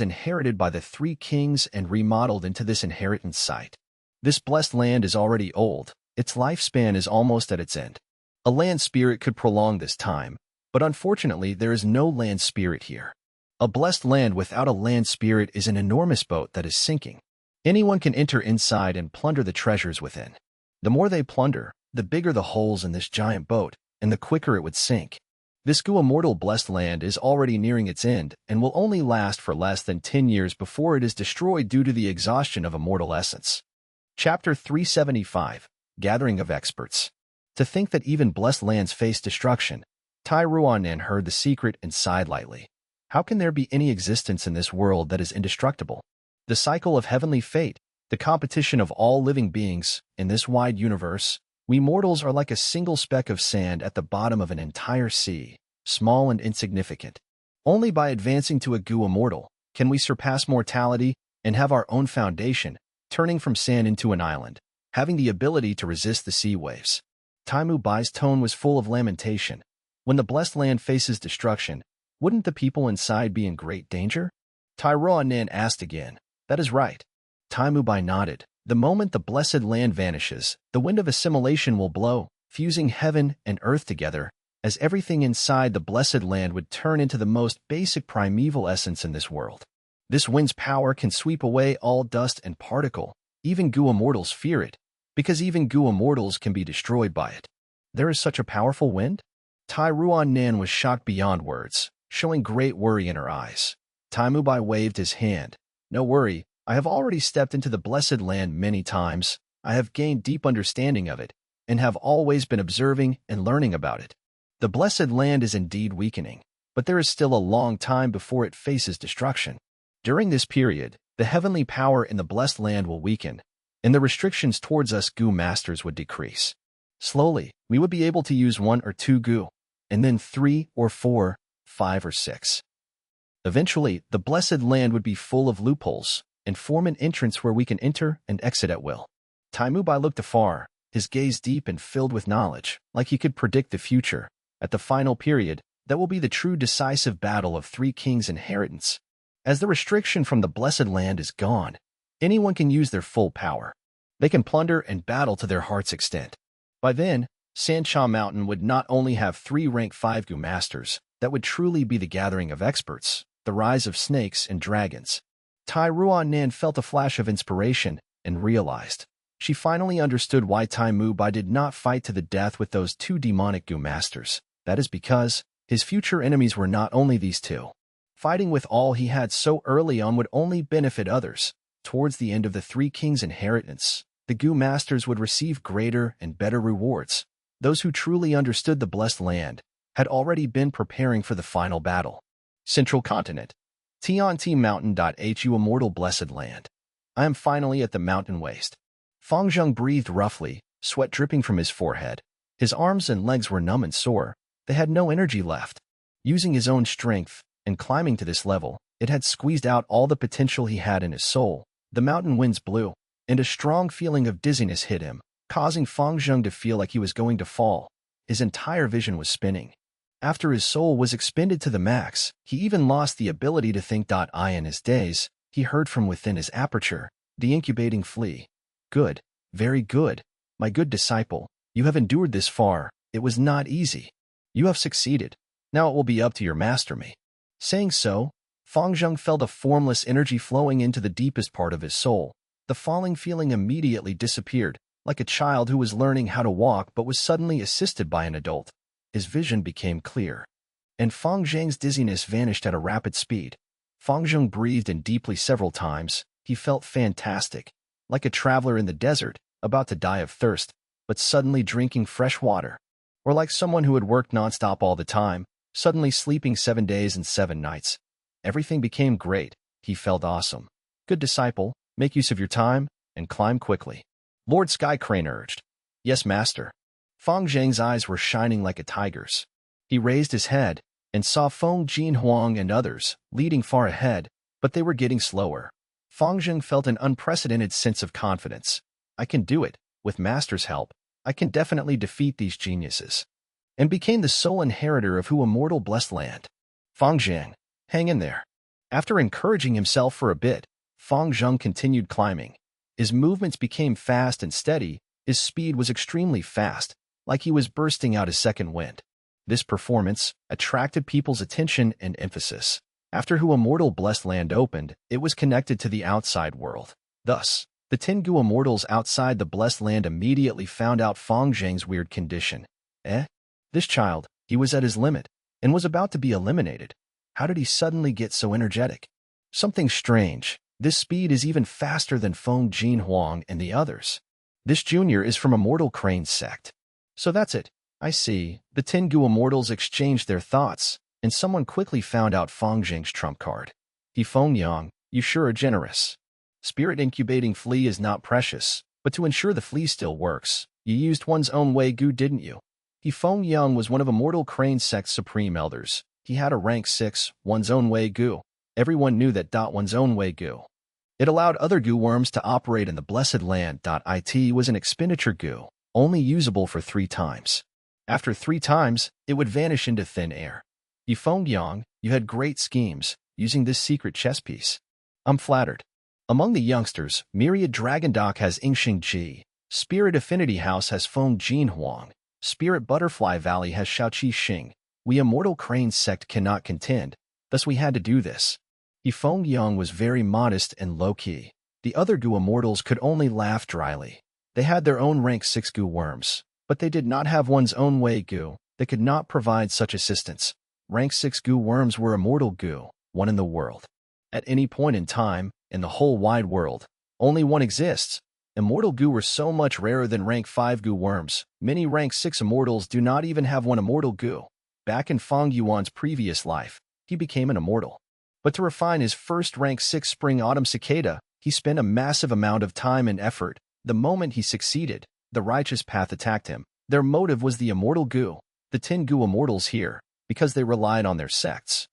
inherited by the 3 kings and remodeled into this inheritance site. This blessed land is already old. Its lifespan is almost at its end. A land spirit could prolong this time, but unfortunately there is no land spirit here. A blessed land without a land spirit is an enormous boat that is sinking. Anyone can enter inside and plunder the treasures within. The more they plunder, the bigger the holes in this giant boat, and the quicker it would sink. This Gu immortal blessed land is already nearing its end and will only last for less than 10 years before it is destroyed due to the exhaustion of immortal essence. Chapter 375, Gathering of Experts. To think that even blessed lands face destruction, Tai Ruanan heard the secret and sighed lightly. How can there be any existence in this world that is indestructible? The cycle of heavenly fate, the competition of all living beings. In this wide universe, we mortals are like a single speck of sand at the bottom of an entire sea, small and insignificant. Only by advancing to a Gu immortal can we surpass mortality and have our own foundation, turning from sand into an island, having the ability to resist the sea waves. Taimu Bai's tone was full of lamentation. When the blessed land faces destruction, wouldn't the people inside be in great danger? Tai Ruanan asked again. That is right. Taimu Bai nodded. The moment the blessed land vanishes, the wind of assimilation will blow, fusing heaven and earth together, as everything inside the blessed land would turn into the most basic primeval essence in this world. This wind's power can sweep away all dust and particle. Even Gu immortals fear it, because even Gu immortals can be destroyed by it. There is such a powerful wind? Tai Ruanan was shocked beyond words, showing great worry in her eyes. Taimu Bai waved his hand. No worry, I have already stepped into the blessed land many times. I have gained deep understanding of it, and have always been observing and learning about it. The blessed land is indeed weakening, but there is still a long time before it faces destruction. During this period, the heavenly power in the blessed land will weaken, and the restrictions towards us Gu masters would decrease. Slowly, we would be able to use 1 or 2 Gu, and then 3 or 4, 5 or 6. Eventually, the blessed land would be full of loopholes, and form an entrance where we can enter and exit at will. Taimu Bai looked afar, his gaze deep and filled with knowledge, like he could predict the future. At the final period, that will be the true decisive battle of 3 kings' inheritance. As the restriction from the blessed land is gone, anyone can use their full power. They can plunder and battle to their heart's extent. By then, Sancha Mountain would not only have 3 rank 5 Gu masters, that would truly be the gathering of experts, the rise of snakes and dragons. Tai Ruanan felt a flash of inspiration and realized. She finally understood why Taimu Bai did not fight to the death with those 2 demonic Gu masters. That is because his future enemies were not only these 2. Fighting with all he had so early on would only benefit others. Towards the end of the 3 kings' inheritance, the Gu masters would receive greater and better rewards. Those who truly understood the blessed land had already been preparing for the final battle. Central Continent. Tianti Mountain. Hu immortal blessed land. I am finally at the mountain waste. Fang Yuan breathed roughly, sweat dripping from his forehead. His arms and legs were numb and sore. They had no energy left. Using his own strength and climbing to this level, it had squeezed out all the potential he had in his soul. The mountain winds blew, and a strong feeling of dizziness hit him, causing Fang Yuan to feel like he was going to fall. His entire vision was spinning. After his soul was expended to the max, he even lost the ability to think. In his daze, he heard from within his aperture, the incubating flea. Good, very good, my good disciple, you have endured this far. It was not easy. You have succeeded. Now it will be up to your master me. Saying so, Fang Yuan felt a formless energy flowing into the deepest part of his soul. The falling feeling immediately disappeared, like a child who was learning how to walk but was suddenly assisted by an adult. His vision became clear, and Fang Zhang's dizziness vanished at a rapid speed. Fang Yuan breathed in deeply several times. He felt fantastic, like a traveler in the desert, about to die of thirst, but suddenly drinking fresh water. Or like someone who had worked nonstop all the time, suddenly sleeping 7 days and 7 nights. Everything became great. He felt awesome. Good disciple, make use of your time, and climb quickly. Lord Sky Crane urged. Yes, master. Fang Zhang's eyes were shining like a tiger's. He raised his head, and saw Feng Jin Huang and others, leading far ahead, but they were getting slower. Fang Zhang felt an unprecedented sense of confidence. I can do it. With master's help, I can definitely defeat these geniuses. And became the sole inheritor of Hu immortal blessed land. Fang Zhang, hang in there. After encouraging himself for a bit, Fang Zhang continued climbing. His movements became fast and steady. His speed was extremely fast, like he was bursting out a second wind. This performance attracted people's attention and emphasis. After Hu immortal blessed land opened, it was connected to the outside world. Thus, the 10 Gu immortals outside the blessed land immediately found out Fang Zhang's weird condition. This child, he was at his limit, and was about to be eliminated. How did he suddenly get so energetic? Something strange. This speed is even faster than Feng Jin Huang and the others. This junior is from Immortal Crane's sect. So that's it. I see. The 10 Gu immortals exchanged their thoughts, and someone quickly found out Fang Zhang's trump card. Feng Yang, you sure are generous. Spirit incubating flea is not precious, but to ensure the flea still works, you used one's own way goo, didn't you? Feng Yuan was one of Immortal Crane sect's supreme elders. He had a rank 6, one's own way goo. Everyone knew that. One's own way goo. It allowed other goo worms to operate in the blessed land. It was an expenditure goo, only usable for 3 times. After 3 times, it would vanish into thin air. Feng Yuan, you had great schemes, using this secret chess piece. I'm flattered. Among the youngsters, Myriad Dragon Dock has Ingxing Ji, Spirit Affinity House has Feng Jin Huang, Spirit Butterfly Valley has Shaoqi Xing. We Immortal Crane sect cannot contend, thus we had to do this. Feng Yuan was very modest and low-key. The other goo immortals could only laugh dryly. They had their own rank 6 goo worms, but they did not have one's own way goo. They could not provide such assistance. Rank 6 goo worms were immortal goo, one in the world. At any point in time, in the whole wide world, only one exists. Immortal goo were so much rarer than rank 5 goo worms. Many rank 6 immortals do not even have one immortal goo. Back in Fang Yuan's previous life, he became an immortal. But to refine his first rank 6 spring-autumn cicada, he spent a massive amount of time and effort. The moment he succeeded, the righteous path attacked him. Their motive was the immortal goo. The 10 goo immortals here, because they relied on their sects.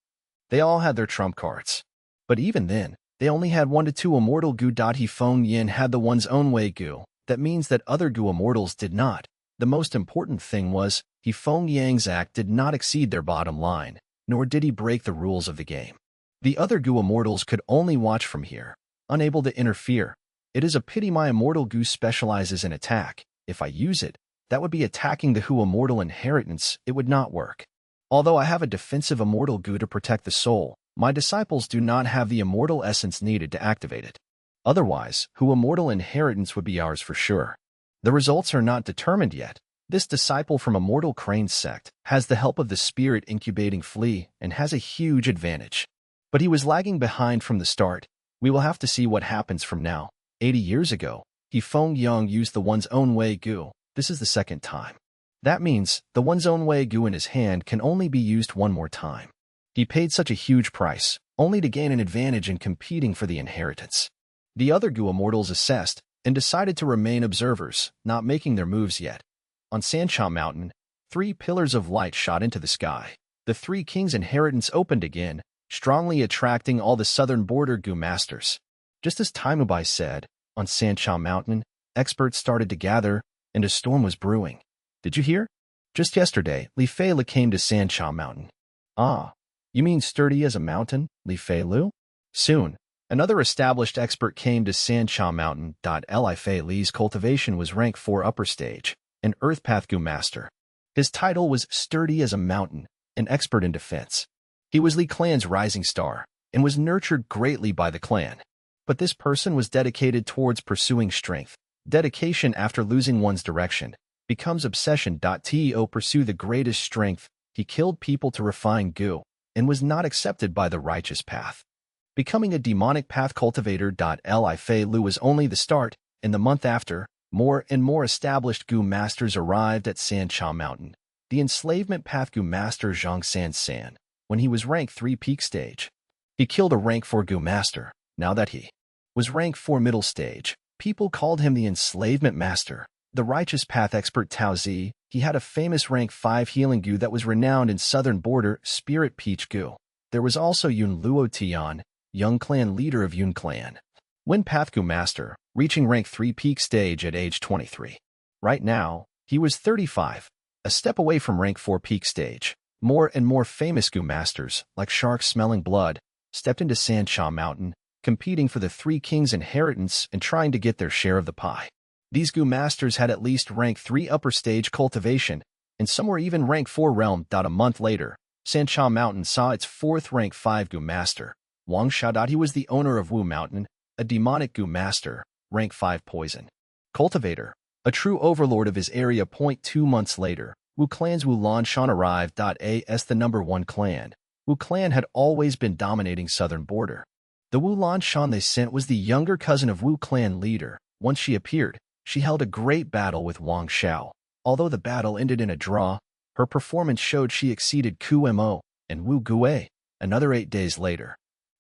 They all had their trump cards. But even then, they only had 1 to 2 immortal goo. Feng Yuan had the one's own way goo. That means that other goo immortals did not. The most important thing was, Feng Yuan's act did not exceed their bottom line, nor did he break the rules of the game. The other goo immortals could only watch from here, unable to interfere. It is a pity my immortal goo specializes in attack. If I use it, that would be attacking the who immortal inheritance. It would not work. Although I have a defensive immortal goo to protect the soul, my disciples do not have the immortal essence needed to activate it. Otherwise, who immortal inheritance would be ours for sure. The results are not determined yet. This disciple from Immortal Crane sect has the help of the spirit incubating flea and has a huge advantage. But he was lagging behind from the start. We will have to see what happens from now. 80 years ago, Feng Yuan used the one's own way goo. This is the 2nd time. That means the one's own way goo in his hand can only be used 1 more time. He paid such a huge price, only to gain an advantage in competing for the inheritance. The other goo immortals assessed and decided to remain observers, not making their moves yet. On Sancha Mountain, 3 pillars of light shot into the sky. The 3 kings' inheritance opened again, strongly attracting all the southern border goo masters. Just as Taimubai said, on Sancha Mountain, experts started to gather, and a storm was brewing. Did you hear? Just yesterday, Li Fei came to Sancha Mountain. Ah, you mean sturdy as a mountain, Li Fei Lu? Soon, another established expert came to Sancha Mountain. Li Fei Li's cultivation was rank 4 upper stage, an Earth Path Goo Master. His title was sturdy as a mountain, an expert in defense. He was Li clan's rising star, and was nurtured greatly by the clan. But this person was dedicated towards pursuing strength. Dedication after losing one's direction becomes obsession. To pursue the greatest strength, he killed people to refine goo, and was not accepted by the righteous path. Becoming a demonic path cultivator. Li Fei Lu was only the start. In the month after, more and more established goo masters arrived at Sancha Mountain. The enslavement path goo master Zhang San, when he was rank 3 peak stage, he killed a rank 4 goo master. Now that he was rank 4 middle stage, people called him the enslavement master. The righteous path expert Tao Zi, he had a famous rank 5 healing goo that was renowned in southern border spirit peach goo. There was also Yun Luo Tian, young clan leader of Yun clan. Win path goo master, reaching rank 3 peak stage at age 23. Right now, he was 35, a step away from rank 4 peak stage. More and more famous goo masters, like sharks smelling blood, stepped into Sancha Mountain, competing for the 3 kings' inheritance and trying to get their share of the pie. These goo masters had at least rank 3 upper stage cultivation, and some were even rank 4 realm. A month later, Sancha Mountain saw its 4th rank 5 goo master, Wang Xiao. He was the owner of Wu Mountain, a demonic goo master, rank 5 poison cultivator, a true overlord of his area. 2 months later, Wu clan's Wu Lanshan arrived. As the number 1 clan, Wu clan had always been dominating southern border. The Wu Lanshan they sent was the younger cousin of Wu clan leader. Once she appeared, she held a great battle with Wang Xiao. Although the battle ended in a draw, her performance showed she exceeded Ku Mo and Wu Gue. Another 8 days later,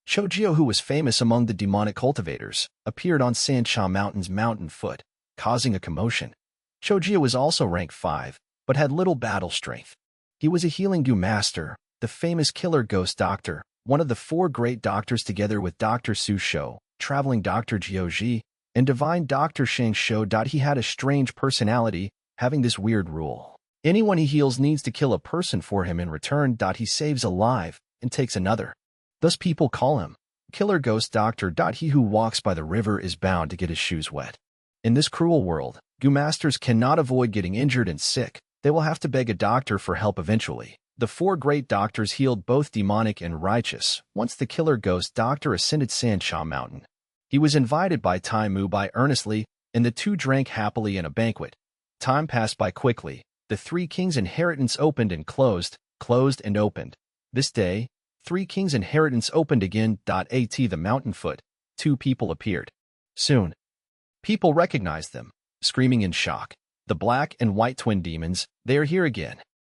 Chojio, who was famous among the demonic cultivators, appeared on Sancha Mountain's mountain foot, causing a commotion. Chojio was also rank 5, but had little battle strength. He was a healing Gu master, the famous killer ghost doctor, one of the 4 great doctors together with Dr. Su Shou, traveling Dr. Jiuji, and divine Dr. Shang Shou. He had a strange personality, having this weird rule. Anyone he heals needs to kill a person for him in return. He saves a life and takes another. Thus people call him Killer Ghost Doctor. He who walks by the river is bound to get his shoes wet. In this cruel world, Gu masters cannot avoid getting injured and sick. They will have to beg a doctor for help eventually. The 4 great doctors healed both demonic and righteous once the Killer Ghost Doctor ascended Sancha Mountain. He was invited by Tai Mu by earnestly, and the 2 drank happily in a banquet. Time passed by quickly. The 3 kings' inheritance opened and closed, closed and opened. This day, 3 kings' inheritance opened again. At the mountain foot, 2 people appeared. Soon, people recognized them, screaming in shock. The black and white twin demons, they are here again.